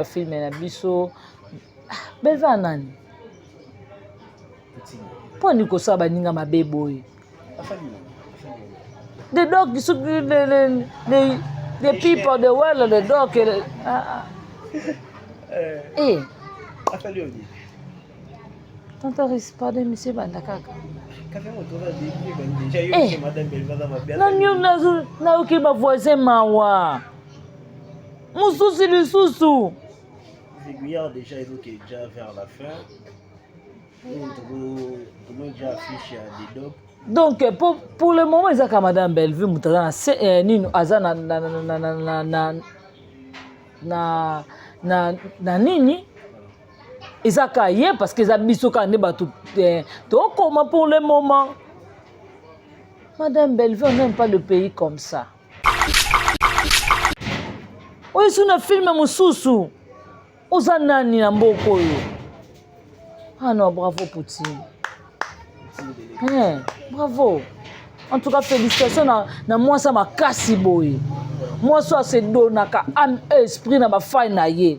ba film na biso belva nani po ni ko sa baninga mabeboy the dog is the people the world the dog Tanta rispada monsieur bandakaka na uki ba voisin mawa mususu lisusu Aiguillard déjà évoqué déjà vers la fin. Comment déjà affiché à des dogs. Donc pour le moment ils ont madame Bellevue mutana nino azana na nini Isaka ye parce que Zabisoka ne ba tout donc comment pour le moment madame Bellevue on n'aime pas le pays comme ça. Oui, c'est un film mususu. Ozanani na mboko yo. Ah non, bravo Poutine. Bravo. En tout cas, félicitations na moi ça m'a cassé boy. Moi ça c'est donaka âme esprit na ba faille na ye.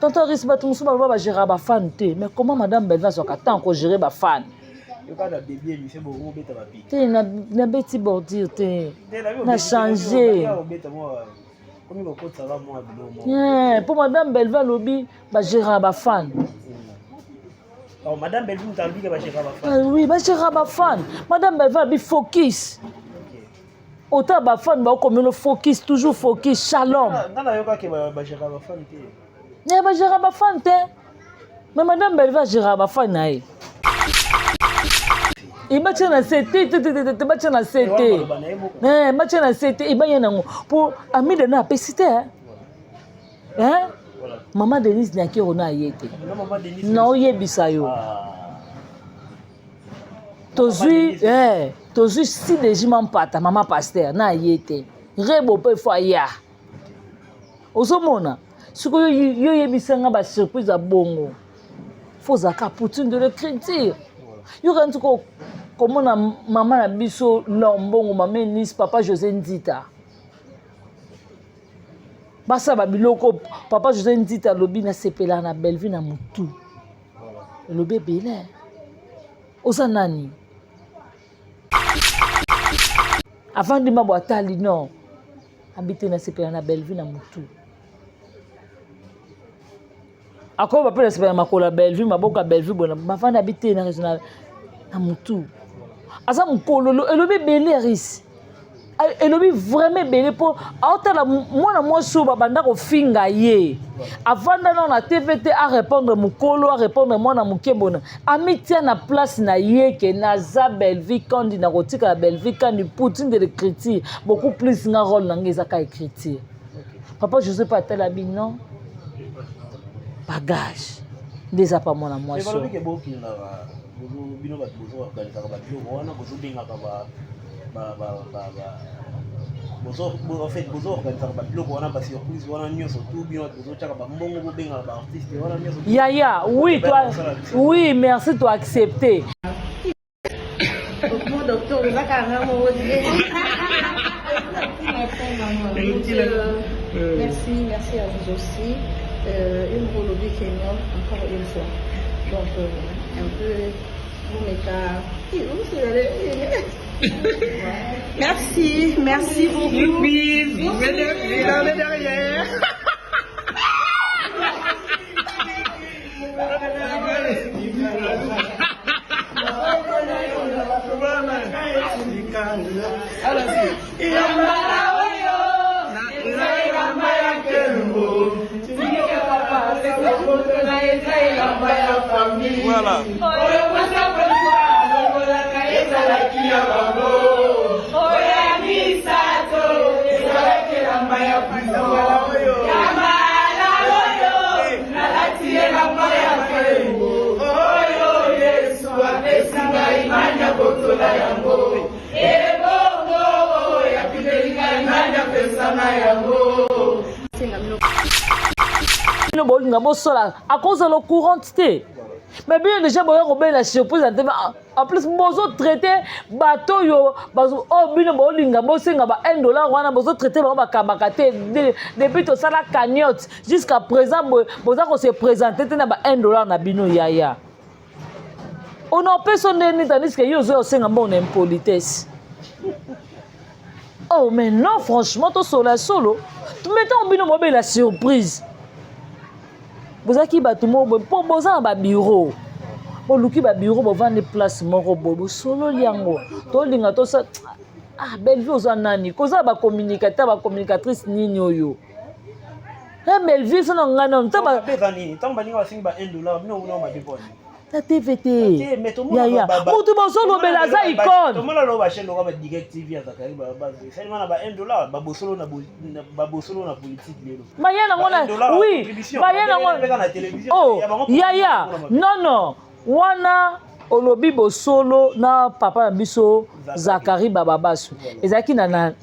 Tonton Risba tout musuba ba gérer ba fan té. Mais comment madame Bellevue so ka tant ko gérer ba fan? Yo ka na bébé mi c'est bon beta ba pi. Té na beti bordir té. Na changer. Pour madame Bellevue lobby ba gérer ba fan. Oh madame Bellevue t'envie que ba gérer ba fan. Oui, ba gérer ba fan. Madame Bellevue bi focus. Autant ba fan ba comme le focus toujours focus shalom. Nana yo ka ke ba gérer ba fan té. Ne ba gérer ba fan té. Mais madame Bellevue gérer ba fan nae. Iba tshana sete ba tshana sete. Ba tshana sete iba yena ngo pour ami de na pesite hein. Maman Denise nyaki ona yete. Non yebisa yo. Tozui tozui si deji mampata maman pasteur na yete. Rebo pe fo ya. Ozomona. Siko yo yebisa nga ba surprise a bongo. Faut zaka Poutine de l'écriture. Yo quand ko comment na maman na biso lombongo maman Nice papa José Ndita. Basa ba biloko papa José Ndita lobi na sepela na Bellevue na mutu. Lobi belé. Oza nani? Avant de m'aboitali non. Habiter na sepela na Bellevue na mutu. Ako ba pele sepela makola Bellevue maboka Bellevue bona mafanda habiter na regional na mutu. Asa mukolo elobi belé ris. Elobi vraiment belé pour aotala moi soba banda ko finga ye. Avant dans la TVT à répondre mukolo à répondre moi na mukebona. Amitia na place na ye ke na za Bellevue quand na kotika Bellevue quand ni Poutine de l'écriture beaucoup plus na rôle na ngeza ka écriture. Papa je sais pas tel abi non. Bagage. Déjà pas moi na moi so. Bino bat bozo organiser ba biloko wana bozo bengaka en fait bozo organiser ba biloko wana ba surprise wana nyonso tout bino bozo chaka ba mbongo bo bengaka ba artiste wana nyonso. Ya oui toi oui merci toi accepter. Mon docteur le zaka ngamo merci à vous aussi. Une Bolobie Kenya encore une fois. Donc un peu merci beaucoup. Regardez derrière. Voilà. À cause de la courantité. Mais bien déjà boya ko la surprise en plus bozo traiter bateau yo bazo oh bino bo linga bo senga ba $1 wana bozo traiter ba kabakate depuis to sala cagnotte jusqu'à présent boza ko se présenter na ba $1 na bino yaya. On a personne ni tandis que yo zo senga bon impolitesse. Oh mais non franchement to solo tu mettons bino bo la surprise. Bozaki batumo po boza ba bureau. Bo luki ba bureau bo vendre place moko bo solo liango. To linga to sa Bellevue oza nani koza ba communicateur ba communicatrice nini oyo. Bellevue so ngana ntaba bezani tamba ninga wasingi ba $1 bino una ma deponi. Ta TVT. Ya. Mutu bo solo bela za icon. To mona lo ba chaîne lo ba direct TV azakari ba c'est mana ba $1 ba bosolo na politique lelo. Mayena ngona oui. Mayena ngona oh ya. Non. Wana olobi bosolo na papa na biso Zakari Bababasu. Ezaki na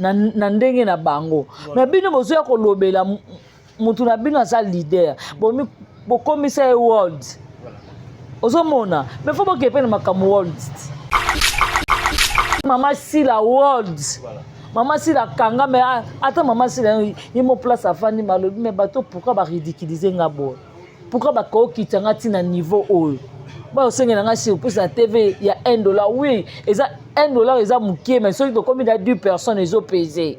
ndenge na bango. Mais bino bozo ya kolobela mutu na bino za leader. Bo commissaire world. Ozomona, mais faut pas qu'il y ait makambo world. Maman Sila world. Maman Sila kanga mais attends maman Sila il me place à Fanny malobi mais bateau pourquoi ba ridiculiser ngabo? Pourquoi ba ko kitanga tina niveau haut? Ba osenga nga surprise na TV il y a $1 oui, et ça $1 eza mukie mais celui de combien de 10 personnes ils ont pesé.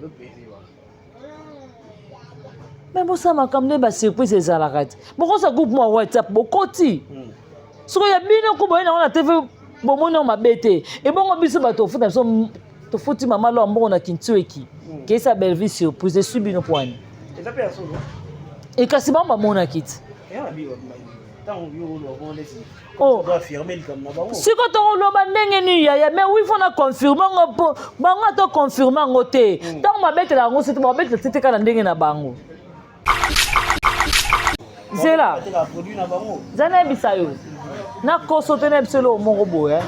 Mais bon ça m'a comme ba surprise ezalaka. Boko sa groupe moi WhatsApp bokoti. So ya bino ko boyena na TV bomona mabete e bongo biso bato futa so to futi mama lo mbongo na Kintueki ke sa Bellevue surprise subino poani eza pe aso e kasi mama mona kit ya bi tant yo lo bon laisser oh doit affirmer comme na bango siko to lo ba ndenge ni ya mais oui faut na confirmer ngo bango to confirmer ngo te tant mabete la ngo c'est mabete tete kana ndenge na bango Zela Zana bisayo na kosote na biselo moko boye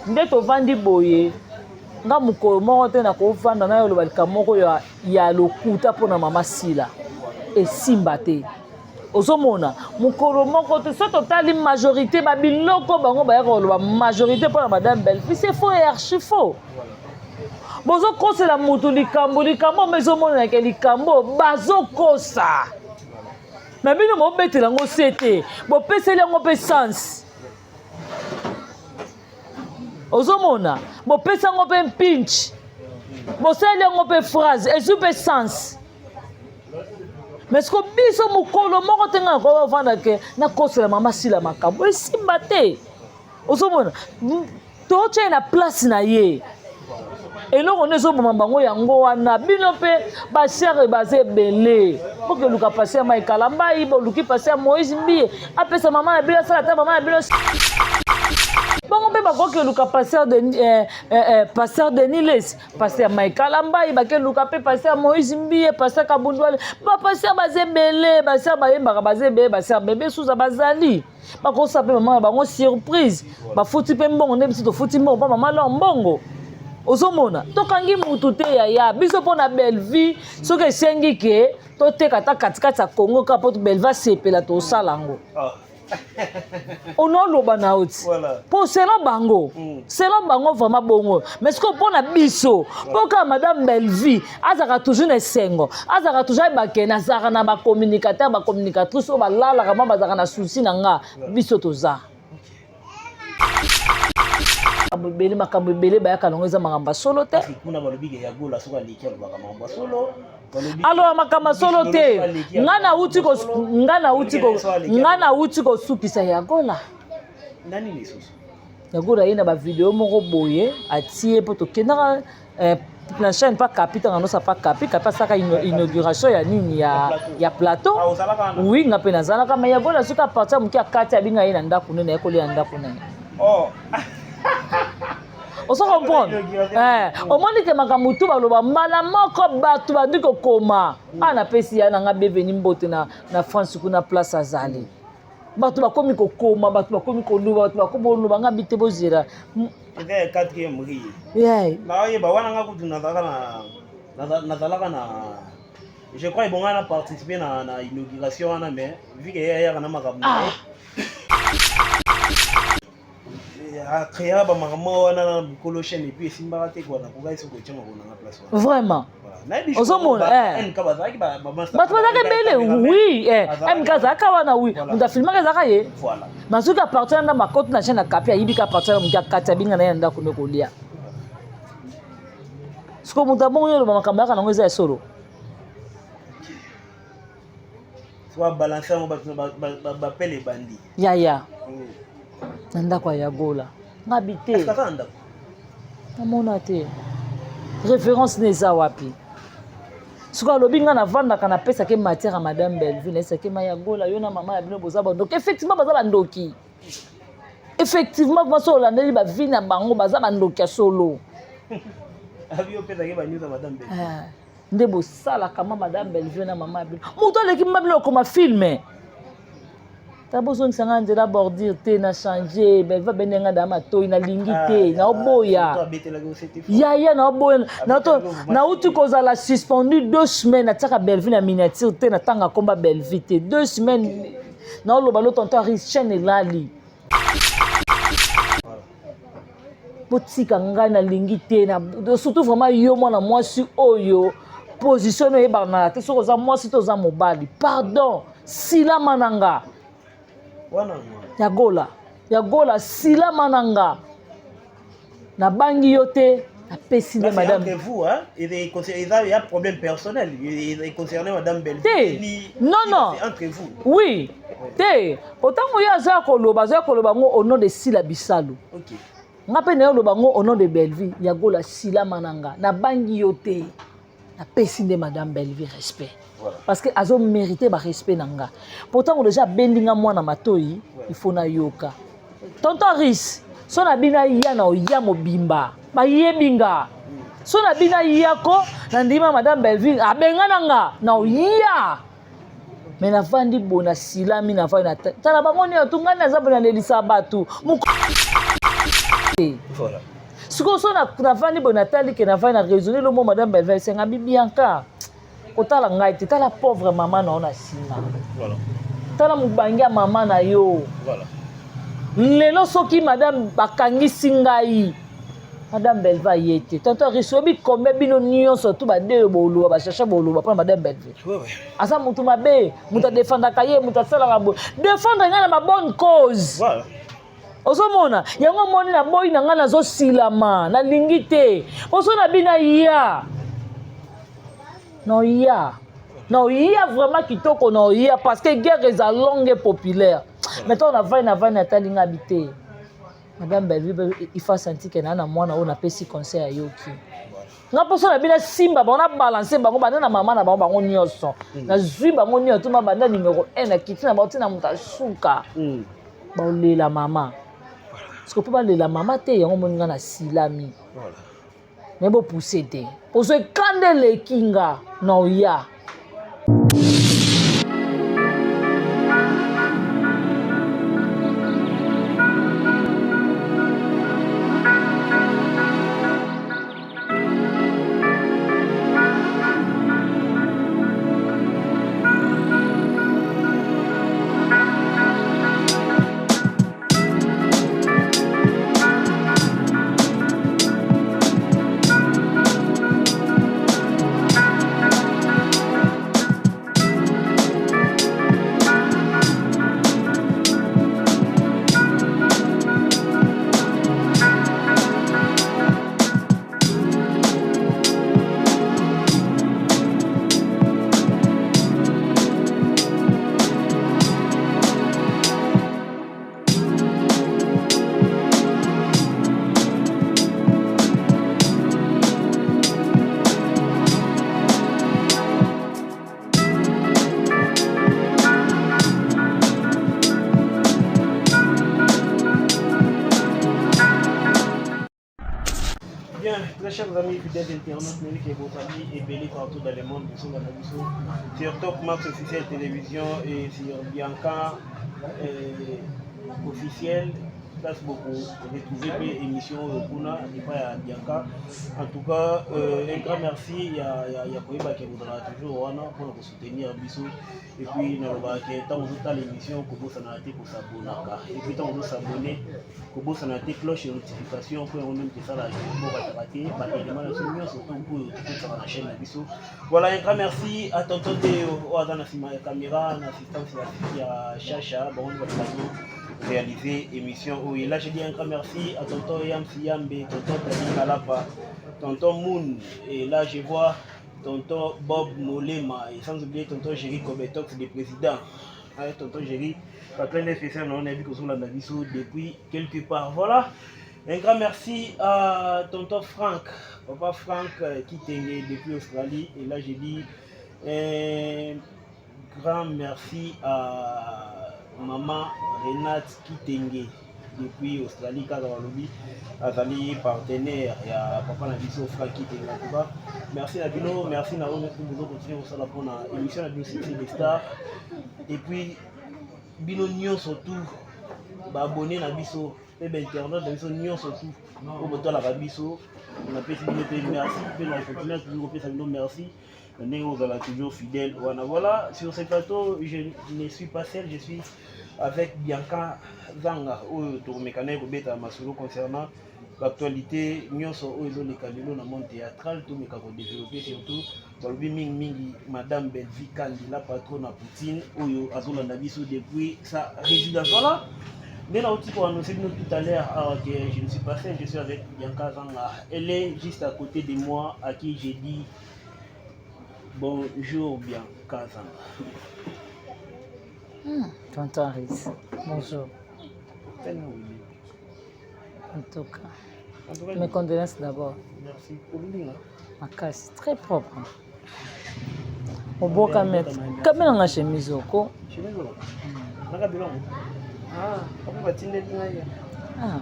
nde to vandi boye nga mukolo moko te na ko vanda na yo lo balika moko ya lokuta pona mama Sila esimba te ozomona mukolo moko te so totali majorité ba biloko bango ba ya ko lo majorité pona madame Bellevue c'est faux et archi faux bozo kosa la mutu likambo mezomona ke likambo bazo kosa mais bino mo betela ngo sete bo peseli ngo pe sens ozomona bo pesa ngo pe pinch bo seli ngo pe phrase ezu pe sens mais ce que biso mukolo moko tenga ko vanda ke na kosela mama Sila makambo esimba te ozomona to che na place na ye eloko nezo boma bango yango wana bino pe ba sere baze belé pour que luka passer mai kalamba ibo luki passer Moïse Mbie apesa mama na bila sala ta mama na bila bango pe ba ko que luka passer de Niles passer mai kalamba iba ke luka pe passer Moïse Mbie passer Kabundwale ba passer baze belé ba sere ba yemba baze be ba sere bébé suza bazali ba ko sape mama bango surprise ba futi pe mbongo ne biso to futi mbongo ba mama la mbongo ozomona tokangi mutu te ya biso pona Bellevue soki esengi ke toteka ta katikati ya Congo ka po Bellevue asepela tosala yango onoloba na oti po selon bango vraiment bongo mais siko pona biso po ka madame Bellevue azaka toujours na esengo azaka toujours bakena azaka na bacommunicateur bacommunicatrice oyo balalaka ma bazaka na souci na nga biso toza bele makambo bele bayaka nango eza makambo solo te kuna balobi ke ya gola soka leki ya makambo solo alors makambo solo te ngana uti ko supisa ya gola nani lisusu ya gola ina ba video moko boye atie poto kenaka na chaîne pas capita ngano sa pas capita saka inauguration ya nini ya plateau oui ngape nazala kama ya gola suka partir muki akati abinga ina ndaku nene ekoli ya ndaku nene oh on se comprend au moins que makambo tu baloba mbala moko bato bandi kokoma ana pesi ya nanga bienvenue mbote na France kuna place azali bato bakomi kokoma bato bakomi koluba bato bakoboluba nga bite bozira ete 4e ri na yeba wana nga kutu nazalaka na je crois ibonga na participer na inauguration wana mais vu que yaya kana makambo créer ba maman wana bikolo chaîne et puis simba te kwa na kuga iso ko chama ko na place wana. Vraiment. Voilà. Ozomona en ka bazaki ba master. Bato bazaka bele oui MK zaka wana oui. Muda filma zaka ye. Voilà. Masuka partir na makote na chaîne na kapi ayibika partir mu kakata binga na yanda ko kolia. Siko muda bongo yo ba makambo kana ngoza solo. Soit balancer on ba pele bandi. Ya. Nanda kwa yagola. Ngabite. Est-ce que ça anda? Amona te. Référence neza wapi. Suka lobinga na vanda kana pesa ke matière à madame Belleville esa ke mayagola yo na mama ya bino bozaba donc effectivement bazaba ndoki. Effectivement baso landeli ba vina bango bazaba ndoki solo. Avio pesa ke ba nyuza madame Belleville. Ndebo sala kama madame Belleville na mama ya bino. Muto leki mabilo comme film. Tabo son sanga nzela bordir te na changer Belleville benenga da matoi na lingi te na oboya. Ya na oboya na utu kozala suspendu 2 semaines na tsaka Belleville na miniature te na tanga komba Belleville te 2 semaines na oloba lo tonton Richene lali. Botika ngai na lingi te na surtout vraiment yo mwana mwasi oyo position e ba na te soko za mwasi to za mobali. Pardon, sila mananga. Yagola sila mananga na bangi yote na pesi de madame. Entre vous hein, il y a un problème personnel il concernait madame Belleville. Non entre vous. Oui. Te autant ya za koloba ngo au nom de Sila Bisalo. OK. Ngape na loba ngo au nom de Belleville Yagola sila mananga na bangi yote na pesi de madame Belleville respect. Voilà. Parce que azo mérité ba respect nanga. Pourtant on déjà bendinga mwana matoi, il faut na yoka. Tonton Rice, so na bina ya na oya mobimba. Ba yebinga. So na bina yako na ndima madame Belleville abenga nanga na oya. Mais na vandi bona silami na vandi na tala bango ni otunga na zabu na lelisa batu. Voilà. Siko so na vandi bona tali ke na vandi na raisonner le mot madame Belleville senga bibianka. Otala ngai te tala pauvre maman na ona sina. Voilà. Tala mubangia maman na yo. Voilà. Lelo soki madame bakangisi ngai. Madame Belleville yete. Tonton Risobi combien bino nyonso tout ba de bolo ba chercher bolo ba madame Belleville. Ouais. Asa mutu mabe, muta défendre kaye, muta sala ngabo. Défendre nga na ma bonne cause. Voilà. Ozomona, yango moni na boy na nga na zo silama, na lingite. Oso na bina ya. Non, il y a vraiment qui toque parce que guerre est longue et populaire. Maintenant, on a 20 à habité. Madame Belleville, il faut sentir que on a payé conseil à Yoki. On a pensé que Simba, on a balancé, on a na maman na bango nyonso. Na zui bango nyonso, ma banda numéro 1 na kiti na bauti na mutasuka. Ba la maman. Parce que peut pas la maman te yango moninga na silami. Voilà. Mais bon pousser te. Pour se kande le kinga no ya. Chers amis fidèles internautes, nous qui vos amis et belli partout dans le monde, sur Top Max officiel télévision et sur Bianca officiel Merci beaucoup. Retrouver l'émission Kuna et pas à Bianca. En tout cas, un grand merci. Il y a Koiba qui voudra toujours pour nous soutenir Bissou. Et puis, nous avons l'émission pour s'abonner. Et puis, quand vous s'abonner, pour s'abonner, cloche de notification pour nous mettre ça là. Pour la chaîne Bissou. Voilà, un grand merci à tonton Théo, à la caméra, à l'assistance à Chacha. Bon, on va réaliser l'émission. Oui, là, je dis un grand merci à tonton Yam Siambe, tonton Tadi Kalapa, tonton Moon. Et là, je vois tonton Bob Molema. Et sans oublier tonton Jerry Kobetox, le président. Tonton Jerry, pas plein de spécial, on a vu que sur la Bissou depuis quelque part. Voilà. Un grand merci à tonton Franck, papa Franck qui t'aimait depuis Australie. Et là, j'ai dit un grand merci à maman Renate qui t'aimait depuis Australie. Kazawalobi, Azali partenaire et à papa Nabiso Franck qui t'aimait. Merci à Bino, merci à vous pour vous continuer au salon pour l'émission de City des Stars. Et puis, Bino Nyon surtout, abonné à Nabiso. Et bien, Internet, dans son union surtout, au moteur la Rabiso, on a fait merci, puis on a continué à toujours faire merci. On est toujours fidèles. Voilà, sur ce plateau, je ne suis pas seul, je suis avec Bianca Zanga, où tout le mécanisme est Masuro concernant l'actualité, nous sommes les canaux dans le monde théâtral, tout le monde développé surtout. Madame Belvi Kandi, la patronne à Poutine, où Azola Nabiso depuis sa résidence. Voilà. Mais là, aussi, pour annoncer tout à l'heure que je ne suis pas seul, je suis avec Bianca Zanga. Elle est juste à côté de moi, à qui j'ai dit bonjour Bianca Zanga. Tonton Aris, bonjour. En tout cas, mes condoléances d'abord. Merci pour le ma casse, très propre. Au beau camé, camé dans la chemise au co. Ah, comment va-t-il être là? Ah,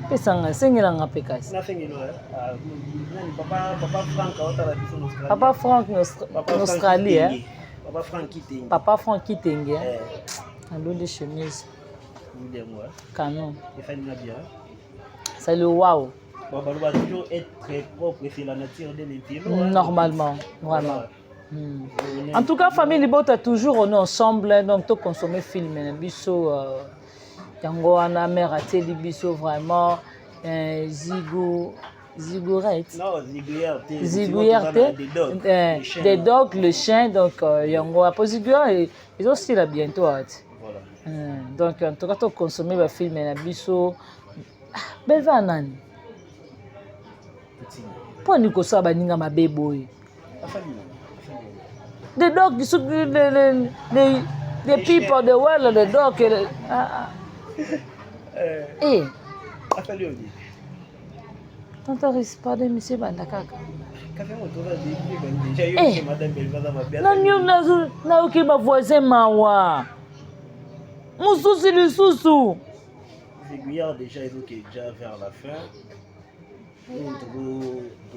pesanga, sengela nga pekasi. Na sengelo papa Franck en Australie. Papa Franck en Australie, hein? Papa Franck qui t'engue. Papa Franck qui t'engue. Allô les chemises. Canon. Et ça nous bien. C'est le waouh. Bon, on va toujours être très propre, c'est la nature de l'intérieur. Normalement, vraiment. En tout cas, famille Libota toujours on est ensemble, donc tout consommer film, biso. Yango ana mère a télé biso vraiment Zigouret. Non, Zigouert, des dogs, le chien, donc Yango a posé ils ont aussi là bientôt. Voilà. Donc en tout cas, tout consommer le film et biso. Belva nani. Pour nous que ça baninga ma bébé. Des dogs, des people, the world, the dog. Eh. Tonton risque pas de monsieur Bandakaka. Eh. Na uki ma voisin mawa. Moussoussi le soussou. Ziguillard déjà évoqué déjà vers la fin. Tout le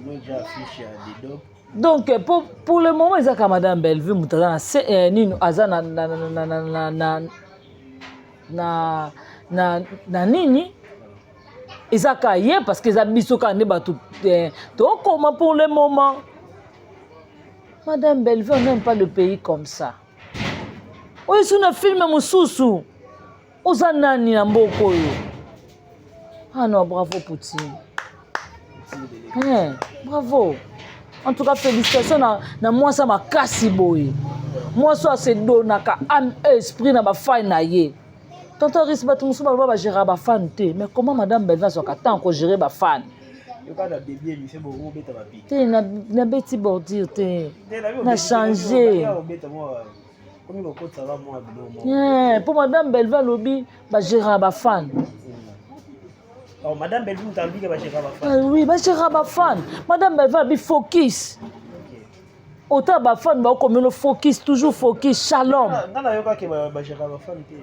monde déjà affiché à des dogs. Donc pour le moment ils ont madame Bellevue mutana nino azana na nini ezaka ye parce que za biso ka ne batu to comment pour le moment madame Bellevue n'aime pas le pays comme ça. Oui sur le film mususu uzanani na mboko yo. Ah non bravo Poutine. Bravo. En tout cas, félicitations na moi ça m'a cassé boy. Moi ça c'est donaka âme esprit na ba fan na ye. Tonton risque ba tout ba ba gérer ba fan té. Mais comment madame Belva so ka tant ko gérer ba fan? Yo ka na bébé mi c'est beaucoup beta ba pi. Té na beti bordir té. Na changer. Comme il ko ça va moi bilo. Pour madame Belva lobi ba gérer ba fan. Oh, Madame Bellevue nous a dit que va gérer ma fan. Oui, va gérer ma fan. Madame Bellevue bi focus. Autant ba fan ba comme le focus toujours focus shalom. Nana yoka que va gérer ma fan té.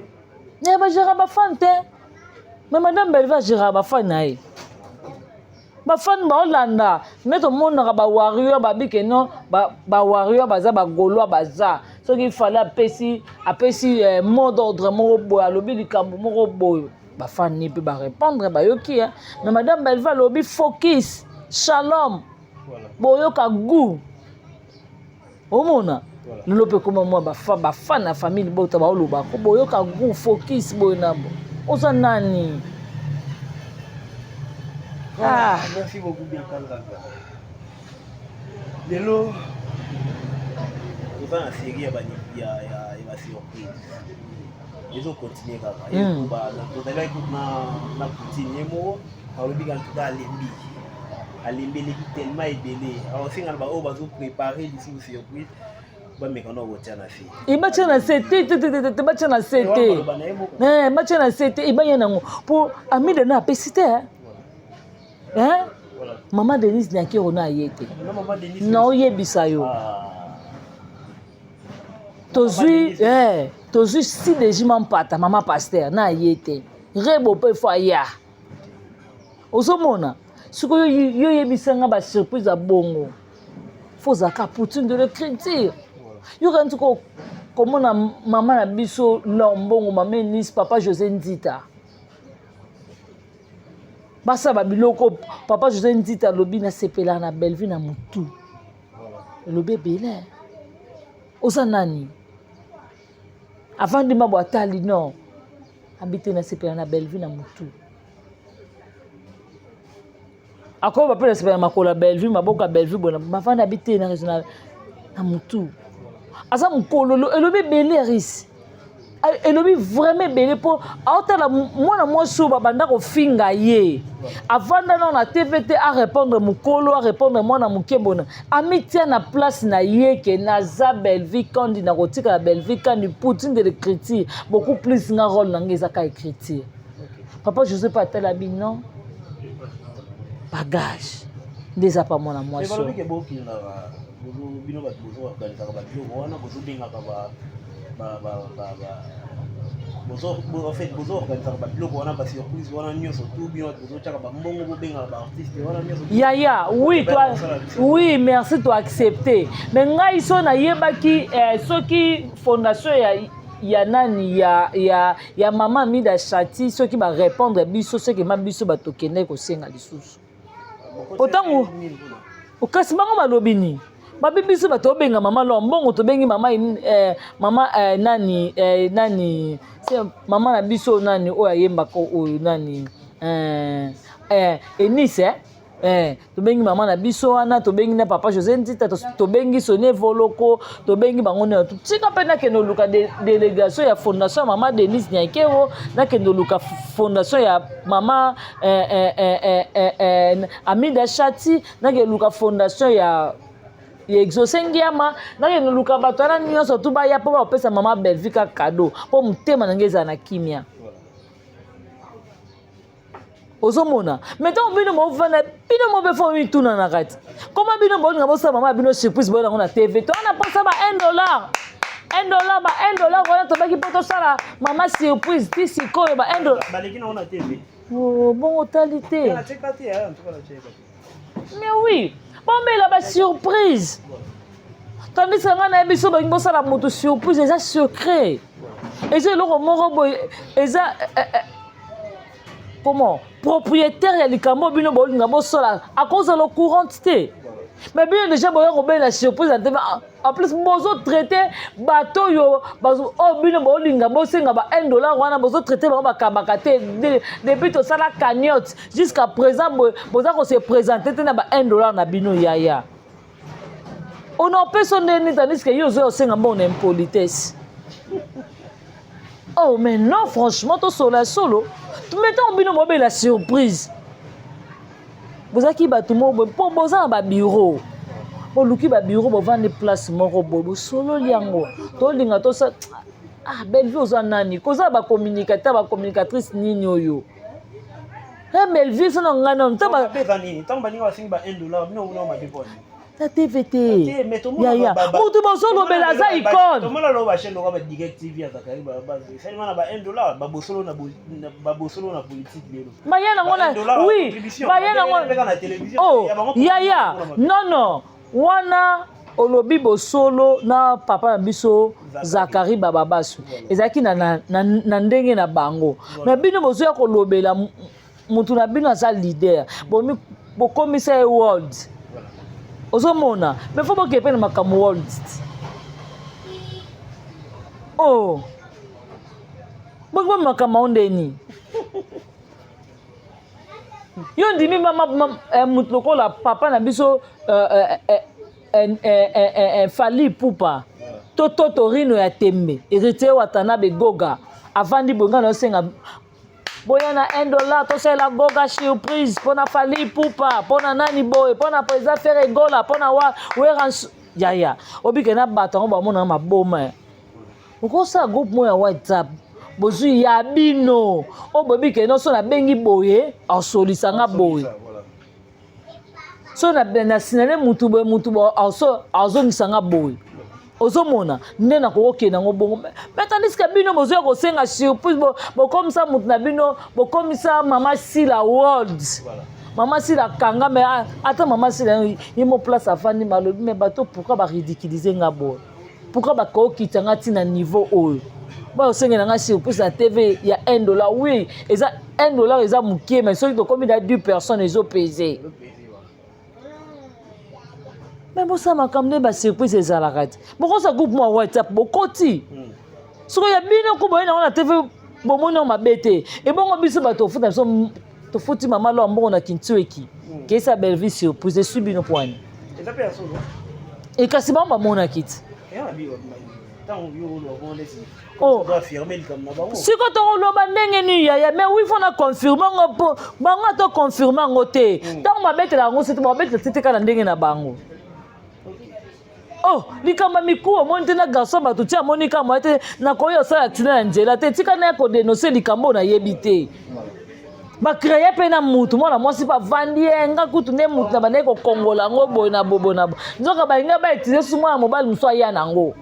Ne va gérer ma fan té. Mais Madame Bellevue va gérer ma fan naï. Ba fan ba Hollanda, mais tout le monde ba warrior ba bi que non ba warrior ba za ba gaulois ba za. Ce qu'il fallait apesi mot d'ordre mo boy alobi likambo mo boy. bafani mpe barépondre bayoki mais madame Bellevue alobi focus shalom boyoka goût omona lelo mpe koma mwa bafani na famille bota baoloba ko boyoka goût focus boyo nabo oza nani Merci beaucoup bien lelo oza na série ya surprise ezo continue kaka tozali écoute na poutine ye moko alobi ka ntuka alembeleki tellement ebele aosenga na baoyo bazopréparé lisusu surprise bameka na kotia na se ebatya na se te batya na se te batya na se te ebaya nango mpo amide na apesi te mama Denise Nyakero na aye te na oyebisa yo tozwi si dejima mpata mama Pasteur na aye te rebo mpe fo aya ozomona sikoyo yo yebisanga basurprise ya bongo fo ozalaka poutine de l'écriture yo kanti komona mama na biso lombongo mama Eunice papa José Ndita basa babiloko papa José Ndita alobi nasepela na Bellevue na mutu elobi ebele oza nani avant de mabo atali non habite nasepela na Bellevue na mutu akoyo bape nasepela na makolo ya Bellevue maboko ya Bellevue bona bafandi habite na mutu aza mokolo elobi ebele arisi elobi vraiment ebele mpo aotala mwana mwasi oyo babanda kofinga ye avanda nano na tvt arépondre mokolo arépondre mwana moke bona amitia na place na ye ke naza Bellevue kandi na kotika na Bellevue kandi poutine de l'écriture beaucoup plus nga rôle nange ezaka écriture papa José mpe atala bino bagage nde eza pa mwana mwasi bino bato bozoorganisaka babiloko wana bozobengaka bozoorganisaka babiloko wana basurprise wana nyonso tu bino bato bozotyaka bambongo bobengaka baartiste wana nyonso yaya oui merci to accepter mais ngai so nayebaki soki fondation ya nani ya mama Mida Chati soki barépondre biso soki ma biso batokende kosenga lisusu otango okasi bango balobi nini babi biso bato obenga mama lombongo tobengi mama nani mama na biso nani oyo ayembaka oyo nani Eunice tobengi mama na biso wana tobengi na papa José Ndita tobengi Sonia Voloko tobengi bango na tika mpe nakende oluka délégation ya fondation ya mama Denise Nyakero nakende oluka fondation ya mama Amida Chati nakende oluka fondation ya exosengiama nakende oluka bato wana nyonso tu baya mpo bapesa mama Bellevue ka cadeau mpo motema nange eza na kimia ozomona maintenant bino movana bino mobe fo mituna na kati koma bino bolinga bosa mama bino surprise bolinga na TV to na posa ba $1 wana tobaki po tosala mama surprise ti sikoyo ba $1 baleki na ona TV bon talité mais oui bombela ba surprise tandis que ngana biso bangi bosala moto surprise eza secret eza eloko moko boye eza comment propriétaire ya likambo bino bolinga bosola à cause de le courante te mais bien déjà boya ko bela surprise en plus bozo traiter bateau yo bazo bino bolinga bosenga ba $1 wana bozo traiter ba bakabaka te depuis to sala cagnotte jusqu'à présent boza ko se présenter te na ba $1 na bino yaya on en peut sonner tandis que yo zo senga bon impolitesse oh mais non franchement to solo mettons bino mobe la surprise bozaki bato mo po boza ba bureau boluki ba bureau bovande place moko bobo solo liango to linga to sa Bellevue oza nani koza ba communicateur ba communicatrice nini oyo Bellevue so ngana ntaba beza nini tamba ninga wasingi ba $1 bino una ma depone ta TVT yaya mutu bosolo bela za icône tomala lo ba chaîne ko ba direct TV azakari ba base c'est mana ba $1 ba bosolo na politique lelo bayana ngona oui bayana ngona oh yaya non wana olobi bosolo na papa na biso Zakari Bababasu ezaki na ndenge na bango mais bino bozoya kolobela mutu na bino aza leader bokomisa world ozomona mais faut bokepe na makambo world oh bongo makambo ndeni yo ndimi mutu lokola papa na biso Fali Pupa toto rino ya tembe héritier watana begoga avandi bonga na senga boya na $1 tosala goga surprise pona Fali Pupa pona nani boy pona président faire gola pona wera ya obike na bato ngo bamona maboma ukosa groupe mo ya WhatsApp bozu ya bino obobike no so na bengi boye asolisanga boye so na sinane mutu azongisanga boye ozomona nde na kokokenda ngo bongo mais tandis que bino bozoya kosenga surprise bokomisa mutu na bino bokomisa mama Sila world mama Sila kanga mais ata mama Sila ye mo place afandi malobi mais bato pourquoi ba ridiculiser nga boye pourquoi ba kokitanga tina niveau oyo ba osengela nga surprise na TV ya $1 oui eza $1 eza mukie mais soki tokomi na 2 personnes ezo peser mais bosa makamde ba surprise ezalaka te bokosa groupe mo WhatsApp bokoti soko ya bino ko boyena na TV bomona mabete e bongo biso bato futa biso to futi mama lo mbongo na Kintueki kesa Belleville surprise subino poani eza pe aso e kasi ba mona kit oh siko tokoloba ndenge nini yaya mais oui faut na confirmer ngo po bango to confirmer ngo te ntango mabetela ngo sete mabetela tete kana ndenge na bango oh likamba mikuwa monte na garçon bato tia monika mo ete na koyo sala tina na njela te tika na ko dénoncer likambo na yebite ba créer pe na mutu mona mwasi pa vandi nga kutu ne mutu na bane ko kongola ngo boy na bobo na nzoka ba nga ba etize suma mobile mso ya nango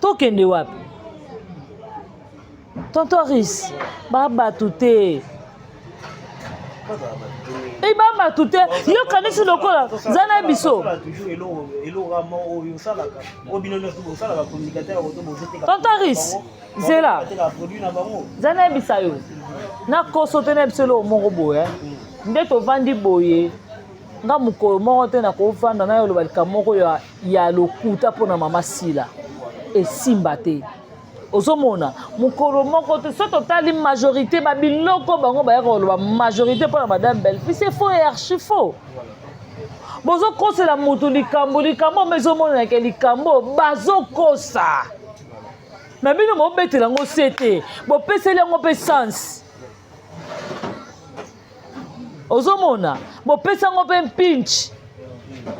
tokende wapi tonton Ris baba tuté et baba tuté yo kanisi lokola zana biso tonton Ris zela zana bisayo na kosote na biso lo mongo boye nde to vandi boye nga mukolo moko te na kofanda na yo lo balika moko ya lokuta pona mama Sila esimba te ozomona mukolo moko te so totali majorité babiloko bango bayaka koloba majorité mpona madame Belleville c'est faux et archi faux bozokosela mutu likambo mais ezomonanake likambo bazokosa mais bino bobetela yango se te bopeseli yango mpe sens ozomona bopesa yango mpe mpinch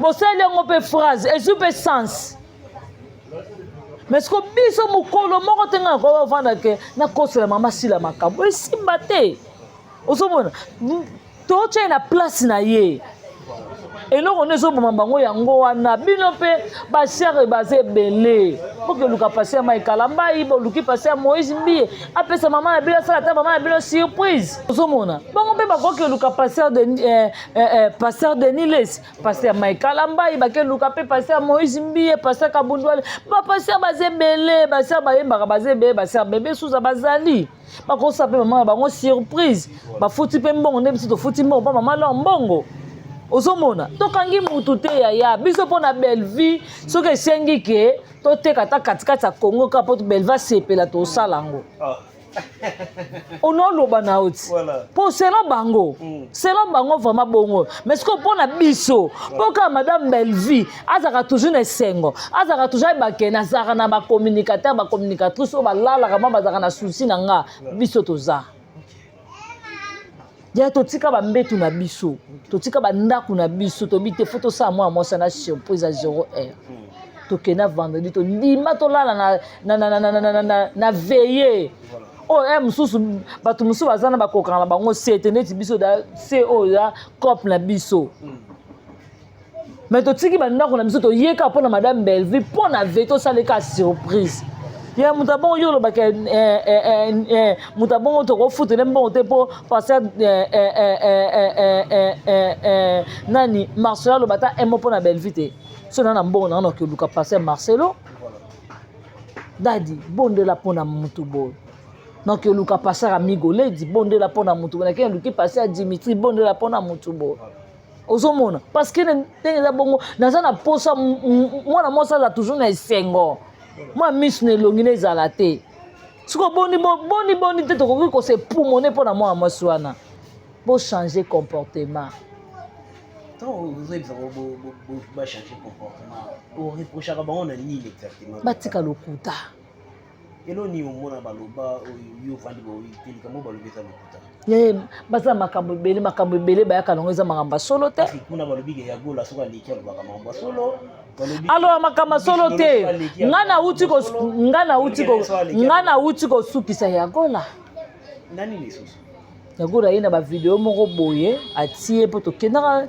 bosali yango mpe phrase ezwi mpe sens mais ko biso mukolo moko te nga ko vanda ke na kosela mama Sila makambo esimba te ozomona to tshena na place na ye eloko nezo boma bango yango wana bino mpe basiare baze belé poke luka passer mai kalambai bo luki passer Moïse Mbiye apesa mama na bino sala ta mama na bino surprise ozomona bango mpe bakoke luka passer de Niles passer mai kalambai bake luka pe passer Moïse Mbiye passer Kabundwale ba passer baze belé basser bayembaka baze belé basser bébé suza bazali bakosa pe mama bango surprise bafuti pe mbongo nde biso to futi mbongo pa mama la mbongo ozomona tokangi mutu te yaya biso mpona Belleville soki esengi ke toteka ta katikati ya Congo ka po Belleville asepela tosala yango onoloba na oti mpo selon bango vraiment bongo mais siko mpona biso mpo kaka madame Belleville azalaka toujours na esengo azalaka toujours ayebakene azalaka na bacommunicateur bacommunicatrice oyo balalaka ma bazalaka na susi na nga biso toza ya totika ba mbetu na biso totika ba ndaku na biso to bite photo sa moi na surprise à 0 heure to kena vendredi to ndima to lala na veiller oh mususu batu mususu bazana bakokana na bango sete neti biso da CO ya cop na biso mais totiki ba ndaku na biso to yeka pona madame Belleville pona veto saleka surprise ya mutabongo yo lobaka mutabongo to kofuta ne mbongo te po passer nani Marcela lobata emo pona Belleville te so na mbongo na ke luka passer Marcelo dadi bondela pona mutu boy na ke luka passer amigo lady bondela pona mutu boy na ke luki passer Dimitri bondela pona mutu boy ozomona parce que ndenge za bongo naza na posa mwana mosa za toujours na esengo moi miss ne longi ne zala te siko boni te tokoki ko se pumone pona mwana mosi wana bo changer comportement. Vous avez changer comportement. Pour reprocher à on a ni exactement. Batika lokuta. Et là ni au mona baloba yo vandi bo teli kamo baloba za lokuta. Ye basa makambo bele ba yaka nongeza makamba solo te. Kuna balobi ya gola soka likia ba makamba solo. Alors makamba solo te. Ngana uti ko sukisa ya gola. Nani ni susu? Ya gola yena ba video moko boye atie poto kenaka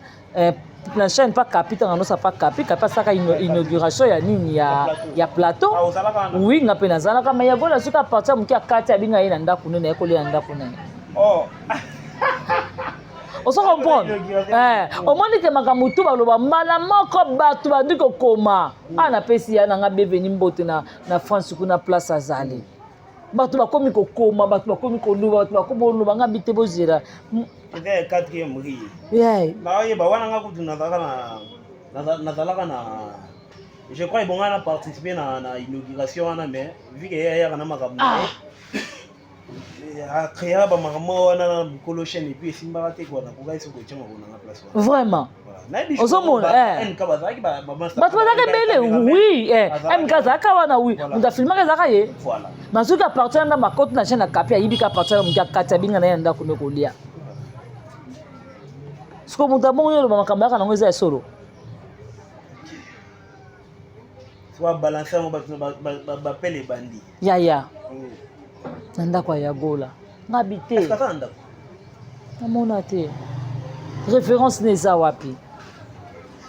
la chaîne pas capita ngano sa pas capita saka inauguration ya nini ya plateau oui ngape nazala kama ya gola suka partir muki akati abinga yena ndaku nene ekole ya ndaku nene oh on se comprend au moins que makambo tu baloba mbala moko batu bandiko koma ana pesi ya nga beveni mbote na France kuna place azali batu bakomi kokoma batu bakomi koluba batu bakomi koluba nga bite bozira c'est quatrième riz na yeba wana nga kutu nazalaka na je crois bon na participer na inauguration wana mais vu que ya kana makambo a créer ba makambo wana na bikolo chaîne et puis simba te kwa na kugai soko chama bona na place wana vraiment ozomona nka bazaki ba batu bazaka bele oui mka zaka wana oui nda filmaka zaka ye voilà mazuka partir na makoto na chaîne na kapi ayibika partir mka kati binga na yanda kuno kolia siko muta bongo yo ba makambo yaka nango eza solo soit balancer ba pele bandi ya nanda kwa ya gola ngabite namona te référence neza wapi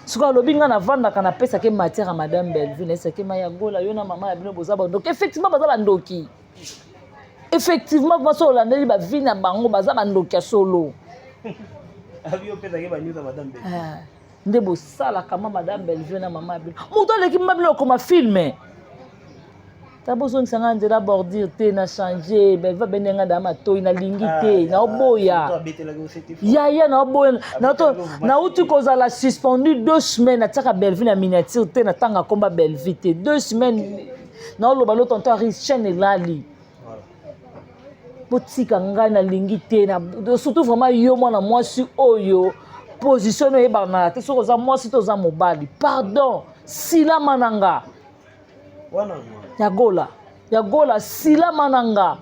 siko lobinga na vanda kana pesa ke matière à madame Belleville esa ke ma ya gola yo na mama ya bino bozaba donc effectivement bazaba ndoki effectivement baso landeli ba vina bango bazaba ndoki solo avio pesa ke ba nyuza madame Belleville nde bosala kama madame Belleville na mama ya bino muto leki mabilo koma filme tabozo nsanga nzela bordure te na changer Belleville benenga da matoi na lingi te na oboya ya na oboya na uti kozala suspendu 2 semaines na tsaka Belleville na miniature te na tanga komba Belleville te 2 semaines na oloba lo tonton Riche chaîne lali botika ngai na lingi te na surtout vraiment yo mwana mwasi oyo position no yeba na te soko za mwasi to za mobali pardon sila mananga wana ya gola sila mananga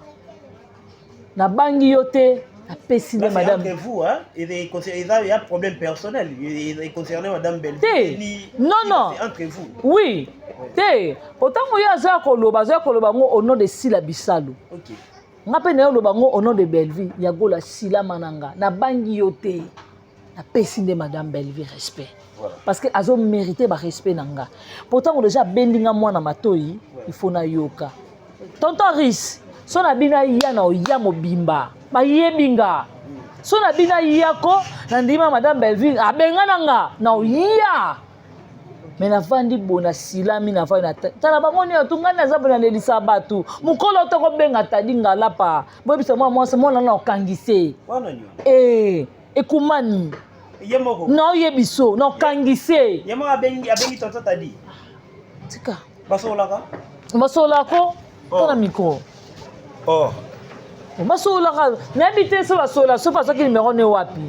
na bangi yo te apesi de madame entre vous hein il y a problème personnel il concerne madame Belleville non entre vous oui te otango ya za koloba ngo au nom de Sila Bisalo OK ngape na yo loba ngo au nom de Belleville ya gola sila mananga na bangi yo te apesi de madame Belleville respect voilà. Parce que azo mérité ba respect nanga pourtant déjà bendinga mwana matoi il faut na yoka tonton Rice so na bina ya na ya mobimba ba yebinga so na bina yako na ndima madame Belleville abenga nanga na ya mais na vandi bona silami na vandi na tala bangoni atungana azabona nelisa batu mukolo to ko benga tadinga lapa bobisa mwana na okangise wana nyo ekumani yemoko na yebiso na okangise yemo abengi tonto tadi tika basolako tona micro basolaka nabite so basola so parce que numéro ne wapi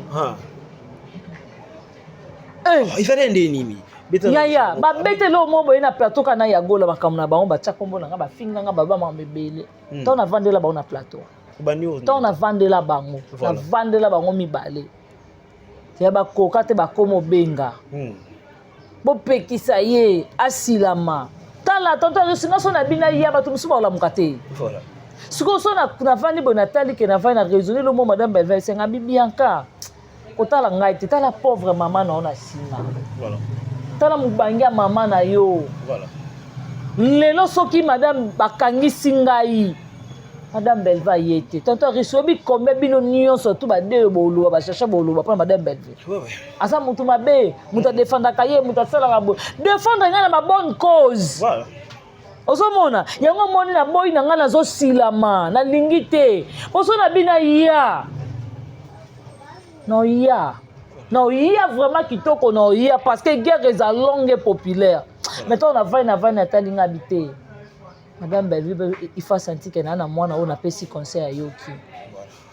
ifere nini ya babete lo mo boye na plateau kana ya gola bakamuna bango batia kombo na nga bafinga nga baba mabebele to na vandela bango na plateau to na vandela bango na vandela bango mibale ya bakoka te bakomo benga bopekisa ye asilama tala tonton singa so na bina ya bato musu ba olamuka te voilà siko so na vandi bo natali ke na vandi na raisonner le mot madame Belleville senga bibianka kotala ngai te tala pauvre maman na ona sima voilà tala mubangia mama na yo voilà lelo soki madame bakangisi ngai Madame Belleva y était. Tonton Risobi combien bino nion surtout ba de bolo ba chercher bolo pour Madame Belleva. Ouais. Asa mutu mabe, mutu défendre kaye, mutu sala ba défendre ngana ba bonne cause. Voilà. Ozomona, yango moni na boy na ngana zo silama, na lingite. Oso na bina ya. Non ya. Non ya vraiment kitoko non ya parce que guerre est longue et populaire. Maintenant on a va talinga habité. Madame Belleva il faut sentir que na mwana on a pesi conseil à yoki.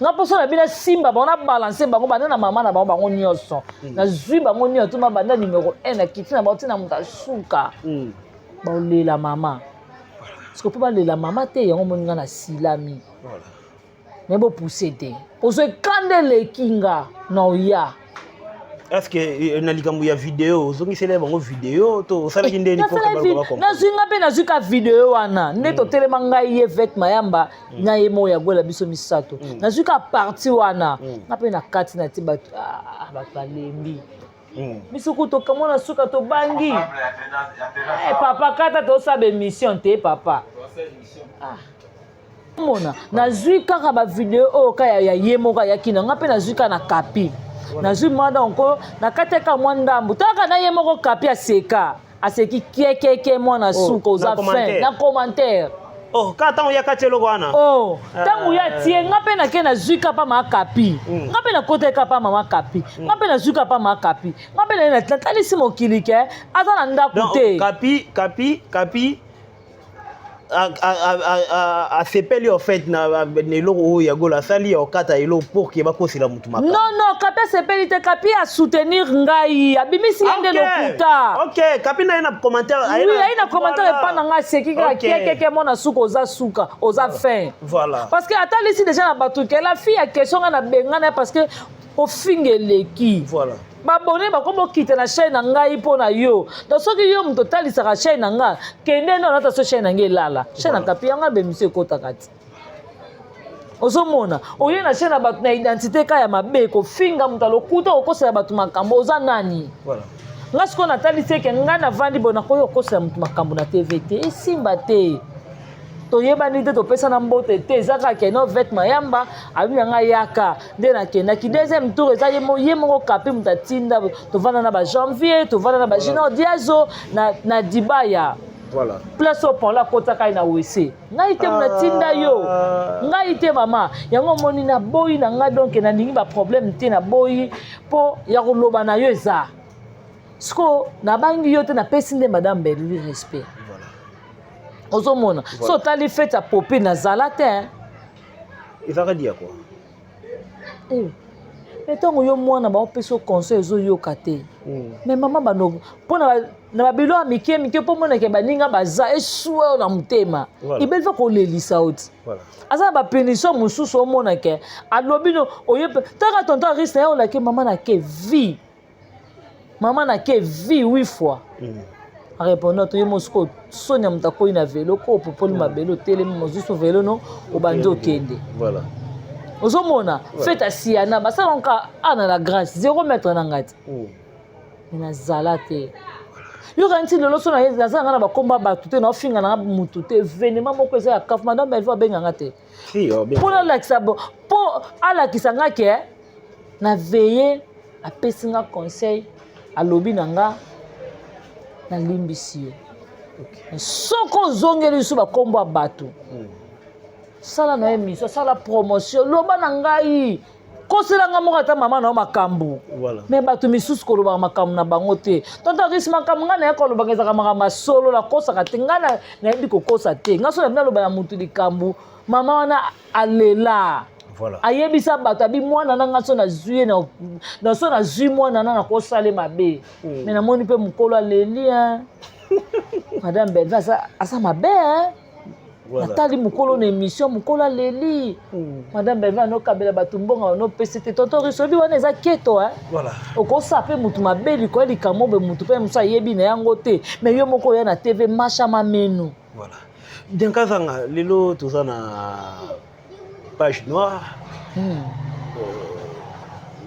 Nga poso na bina simba ba on a balancer bango bana na mama na bango nyonso. Na zui bango nyonso tuma banda numéro 1 na kitina ba tina muta suka. Ba olela mama. Parce que peut pas la maman te yango moni nga na silami. Voilà. Mais bo pousser te. Poso kande le kinga no ya. Est-ce que na likambo ya vidéo zongi sele bango vidéo to sala kinde ni poka ba ko. Na zwinga pe na zwika vidéo wana. Ndeto telema ngai ye vet mayamba na ye mo ya gola biso misato. Na zwika parti wana. Na pe na kati na ti ba balembi. Misuku to kamona suka to bangi. Papa kata to sabe mission te papa. Mona na zui kaka ba video o ka ya yemo ka yakina ngape na zui ka na kapi. Na zui manda onko na kateka mwandambu. Taka na yemo ko kapi aseka. Aseki kiekeke mwana suka oza fin na commentaire. Oh, kata ya katelo wana. Oh, tangu ya tie ngape na ke na zuka pa makapi. Ngape na kote ka pa mama kapi. Ngape na zuka pa makapi. Ngape na tali si mokili ke ata na ndaku te. Kapi a sepeli en fait na neloko ya gola sali ya kata elo pour que ba kosila mutu maka. Non, kapi sepeli te kapi a soutenir ngai. Abimisi yende lokuta. OK, kapi na ina commentaire. Oui, ina commentaire pa na nga seki ka keke mona suka oza fin. Voilà. Parce que ata lisi déjà na batu ke la fille a question na bengana parce que au fingeleki. Voilà. Babone bakombo kite na chaîne na ngai pona yo. Donc soki yo mto talisa ka chaîne na nga, kende na nata so chaîne na ngai lala. Chaîne na kapi yanga be monsieur kota kati. Ozomona, oye na chaîne na batu na identité ka ya mabe ko finga mutalo kuta okosela batu makambo oza nani. Voilà. Nga siko na talisa ke nga na vandi bona koyo okosela mutu makambo na TVT esimba te. Toyebani te topesa na mbote te ezaka ke no vet mayamba abi nga yaka nde na kenda ki deuxième tour eza yemo kapi mutatinda to vana na ba janvier to vana na ba jino diazo na dibaya. Voilà. Place au pont la kota kai na wc ngai te munatinda yo ngai te mama yango moni na boyi na nga donc na ningi ba problème te na boyi po ya ko loba na yo eza sko na bangi yo te na pesi nde madame Belleva respect. Ozomona so tali fête à popé na zalate il va dire quoi mais tant yo mwana ba opeso conseil zo yo kate mais maman bano pona na babilo amike po mona ke baninga baza esua na mutema ibelva ko lelisa oti asa ba pénition mususu o mona ke alobino oye taka tonton risque na yo la ke maman na ke vie 8 fois. En répondant, tu es ce Sonia Mutako na vélo, ko popoli mabelo télé mozusu vélo no obando kende. Voilà. Ozomona, faites asiana, basa lonka ana la grâce 0 mètre na ngati. Ina zalate. Yo ganti lelo so na yeza zanga na ba komba ba tuté na finga na mutu te événement moko eza kaf madame Belleva benga ngate. Si yo bien. Pour la kisabo, pour ala kisanga ke na veiller a pesinga conseil a lobby nanga na limbisi yo. Soko zongeli su ba kombo bato. Sala na émission, sala promotion, loba na ngai. Kosela nga mo kata mama na makambu. Voilà. Mais bato misusu ko loba makambu na bango te. Tonton risque makambu nga na ko loba ngeza makambu solo la kosa ka te nga na yebi ko kosa te. Nga so na bina loba na mutu likambu. Mama wana alela. Voilà. Ayebisa bato abi mwana na nga so na zuye na so na zui mwana na ko sale mabe. Mais na moni pe mukolo aleli hein. Madame Belleva asa mabe hein. Voilà. Natali mukolo na émission mukolo aleli. Madame Belleva no kabela bato mbonga no PCT tonton risobi wana eza keto hein. Voilà. Okosa pe mutu mabe liko likamo be mutu pe musa yebi na yango te. Mais yo moko ya na TV masha mamenu. Voilà. Denkazanga lelo tozana page noire.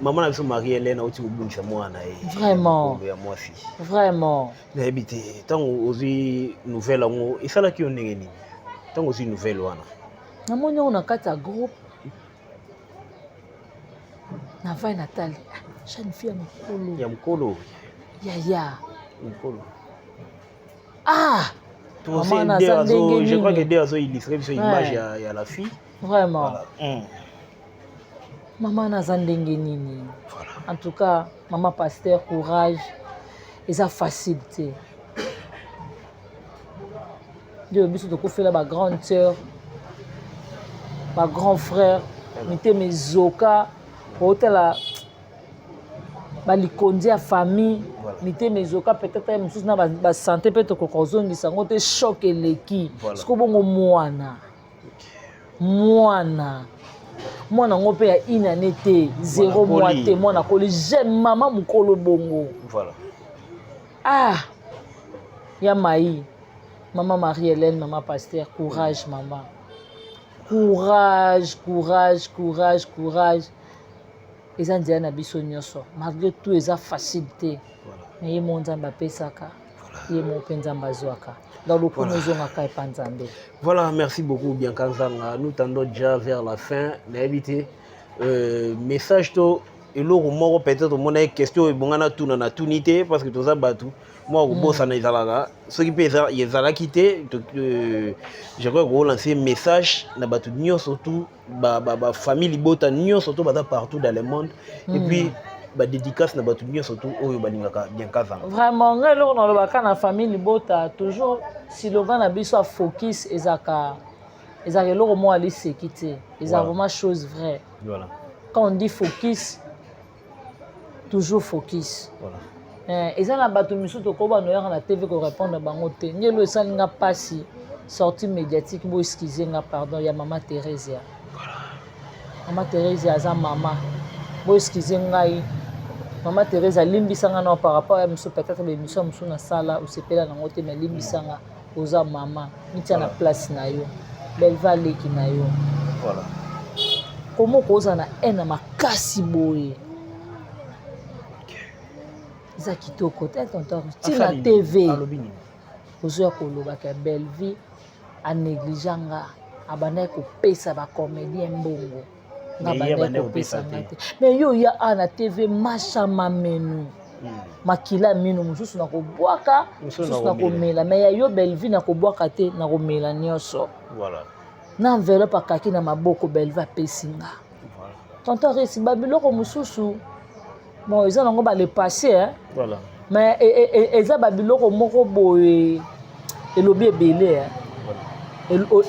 Maman a vu Marie Hélène au bout de mwana vraiment ya mwasi. Vraiment. Na habité tant ozi nouvelle ngo isala ki onengeni. Tant ozi nouvelle wana. namoni yango na kati ya groupe navai natali jeune fille ya mokolo yaya mokolo maman naza ndenge je crois que nini dès azo illustrer biso image ya la fille vraiment voilà. maman naza ndenge nini en tout cas maman pasteur courage eza facile te nde biso tokofela bagrande sœur bagrand frère mitema ezoka otala balikondi ya famille mitema ezoka peut-être ye mosusu na basanté mpe tokoka kozongisa yango te choc eleki siko bongo mwana yango mpe ya inane te 0 mois te mwana koli jeune mama mokolo bongo ya mai mama Marie-Hélène mama pasteur courage mama courage eza nzela na biso nyonso malgré tout eza facile te me ye mo nzambe apesaka ye mo mpe nzambe azwaka dans le point ozongaka epa nzambe. Voilà, merci beaucoup Bianca Nzanga. Nous tendons déjà vers la fin. N'habitez message to eloko moko peut-être mon question ebongana tuna na tunité parce que toza batu moi bossa na izalaka ce qui peut ezala quitté je crois que lancer message na batu nyo surtout ba famille bota nyo surtout bata partout dans le monde et puis ba dédicace na batu nyo surtout oyo balingaka Bianca Nzanga. Vraiment ngelo na lobaka na famille bota toujours slogan na biso focus ezaka eloko mo ali sekité ezaka vraiment chose vraie. Voilà. Quand on dit focus toujours focus. Voilà. Eza na bato misu to ko ba no yaka na TV ko répondre bango te. Ngelo esalinga pasi sortie médiatique bo excuser nga pardon ya mama Thérèse. Voilà. Mama Thérèse aza mama. Bo excuser ngai. Mama Thérèse alimbisanga na par rapport à misu peut-être be misu misu na sala ou sepela na ngote mais limbisanga oza mama. Mitia na place na yo. Belle valeki na yo. Voilà. Comment koza na ena makasi boye. Za kitoko te tonton tina TV ozoya kolobaka belle vie a négliganga abana kopesa ba comédien mbongo na bana kopesa ngate mais yo ya ana TV masha mamenu makila mino mususu na kobwaka mususu na komela mais ya yo belle vie na kobwaka te na komela nyonso voilà na enveloppe akaki na maboko belle vie apesinga tonton resi babiloko mususu bon ils ont le passé hein voilà mais eza babiloko moko boye elobi ebele hein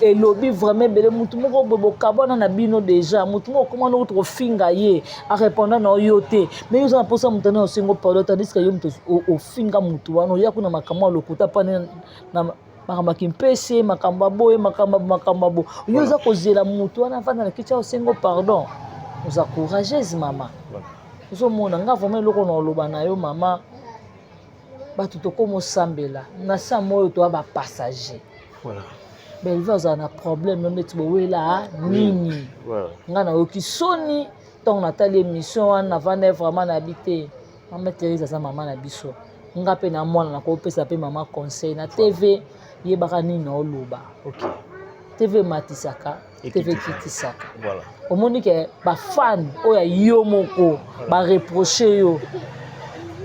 elobi vraiment belé mutu moko bobo kabona na bino déjà mutu moko comment notre finga ye a répondre na yoté mais ils ont posé mutu na osingo pardon tandis que yo mutu o finga mutu wana ya kuna makamwa lokuta pane na makamba kimpese makamba boye makamba bo yo za kozela mutu wana fana na kicha osingo pardon nous encourageuse maman ozomona nga vraiment eloko na oloba na yo mama bato tokoma osambela na sa moyo toya bapassager belle vie ozala na problème yo neti bowela nini nga nayoki soni ntongo natali émission wana navanda vraiment nayebi te mama Thérèse aza mama na biso nga mpe na mwana nakopesa mpe mama conseil na TV yebaka nini na oloba TV matisaka TV kitisaka omoni ke bafan oyo yo moko bareproche yo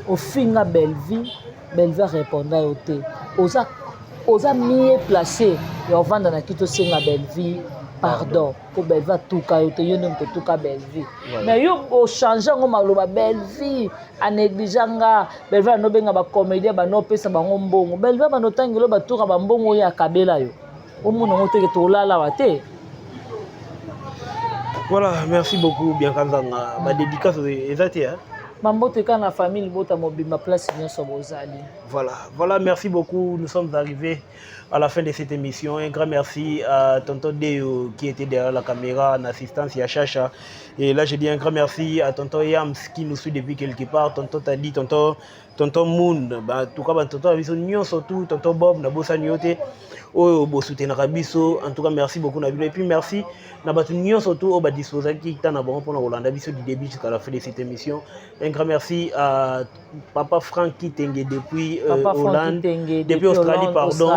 ofinga belle vie répondre yo te oza mieux placé ya ovanda na kito senga belle vie pardon po belle vie atuka yo te yo nde moto otuka belle vie mais yo ochange yango maloba belle vie anégligeanga belle vie anobenga bacomédien banopesa bango mbongo belle vie banotangelo batuka bambongo oyo akabela yo omona ngo teke tolala te. Voilà, merci beaucoup Bianca Nzanga. Ma dédicace est hein. Mambote quand la famille bota mobima place nyonso bozali. Voilà, merci beaucoup. Nous sommes arrivés à la fin de cette émission. Un grand merci à tonton Deo qui était derrière la caméra en assistance à Chacha. Et là, je dis un grand merci à tonton Yams qui nous suit depuis quelque part. Tonton Tadi, tonton Moon, tout cas, tonton Aviso surtout, tonton Bob, Nabosa Nyote. Oh, en tout cas, merci beaucoup. Et puis, merci surtout au disposal qui est en pour Hollande du début jusqu'à la fin de cette émission. Un grand merci à Papa Franck qui t'engue depuis Hollande, depuis Australie, pardon.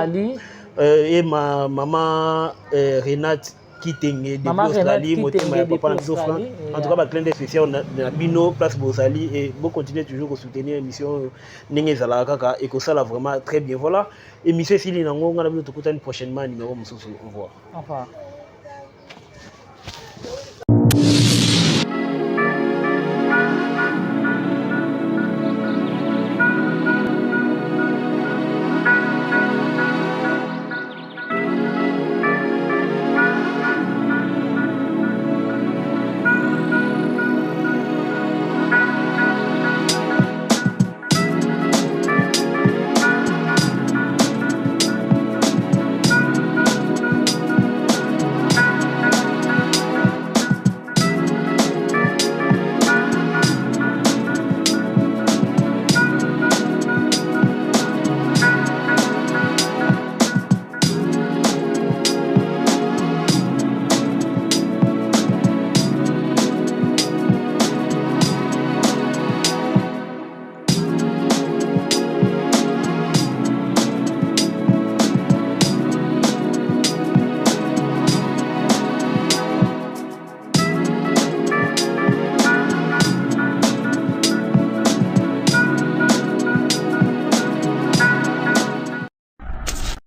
Et ma maman Renate Kitenge depuis Maman Australie, Renate Motema ya Kitenge papa na depuis biso franc. Australie, En tout cas, ba clin d'œil spécial na bino place Bozali et bon continuer toujours à soutenir l'émission ndenge zala kaka et que ça là vraiment très bien. Voilà, émission ici linango ngana bino tokutani prochainement numéro mususu. Au revoir. Au revoir.